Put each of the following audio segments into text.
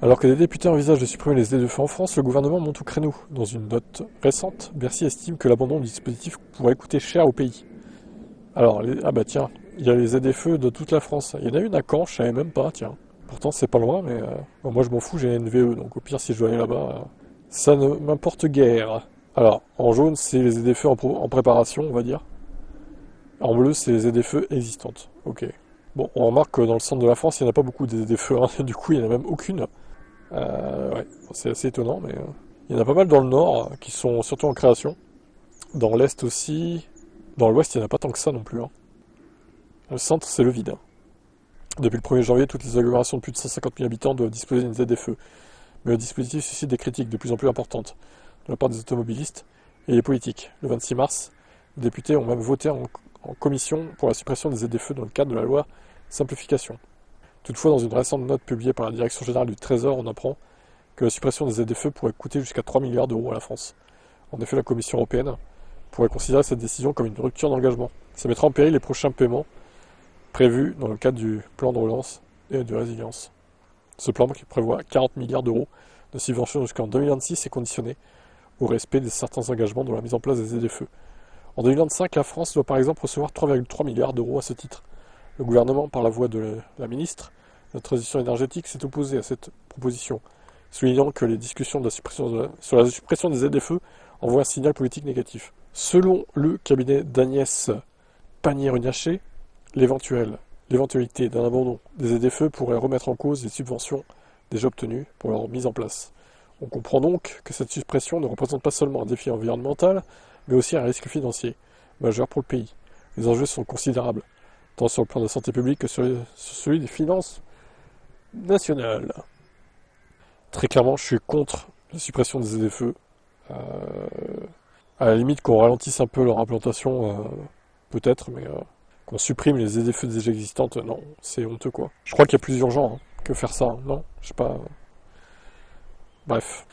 Alors que des députés envisagent de supprimer les ZFE en France, le gouvernement monte au créneau. Dans une note récente, Bercy estime que l'abandon du dispositif pourrait coûter cher au pays. Alors, ah bah tiens, il y a les ZFE de toute la France. Il y en a une à Caen, je savais même pas, tiens. Pourtant c'est pas loin, mais bon, moi je m'en fous, j'ai une NVE, donc au pire si je dois aller là-bas, ça ne m'importe guère. Alors, en jaune c'est les ZFE en préparation, on va dire. En bleu c'est les ZFE existantes. Ok. Bon, on remarque que dans le centre de la France, il n'y en a pas beaucoup des ZFE, hein. Du coup il n'y en a même aucune. Ouais, c'est assez étonnant, mais il y en a pas mal dans le nord, qui sont surtout en création. Dans l'est aussi. Dans l'ouest, il n'y en a pas tant que ça non plus, hein. Le centre, c'est le vide, hein. Depuis le 1er janvier, toutes les agglomérations de plus de 150 000 habitants doivent disposer d'une ZFE. Mais le dispositif suscite des critiques de plus en plus importantes de la part des automobilistes et des politiques. Le 26 mars, les députés ont même voté en commission pour la suppression des ZFE dans le cadre de la loi simplification. Toutefois, dans une récente note publiée par la Direction générale du Trésor, on apprend que la suppression des ZFE pourrait coûter jusqu'à 3 milliards d'euros à la France. En effet, la Commission européenne pourrait considérer cette décision comme une rupture d'engagement. Ça mettra en péril les prochains paiements prévus dans le cadre du plan de relance et de résilience. Ce plan, qui prévoit 40 milliards d'euros de subventions jusqu'en 2026, est conditionné au respect de certains engagements dans la mise en place des ZFE. En 2025, la France doit par exemple recevoir 3,3 milliards d'euros à ce titre. Le gouvernement, par la voix de la ministre de la Transition énergétique, s'est opposé à cette proposition, soulignant que les discussions sur la suppression des ZFE envoient un signal politique négatif. Selon le cabinet d'Agnès Pannier-Runacher, l'éventualité d'un abandon des ZFE pourrait remettre en cause les subventions déjà obtenues pour leur mise en place. On comprend donc que cette suppression ne représente pas seulement un défi environnemental, mais aussi un risque financier majeur pour le pays. Les enjeux sont considérables, tant sur le plan de la santé publique que sur celui des finances nationales. Très clairement, je suis contre la suppression des ZFE. À la limite qu'on ralentisse un peu leur implantation, peut-être, mais qu'on supprime les ZFE déjà existantes, non, c'est honteux quoi. Je crois qu'il y a plus urgent que faire ça, non? Je sais pas. Bref.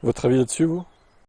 Votre avis là-dessus, vous?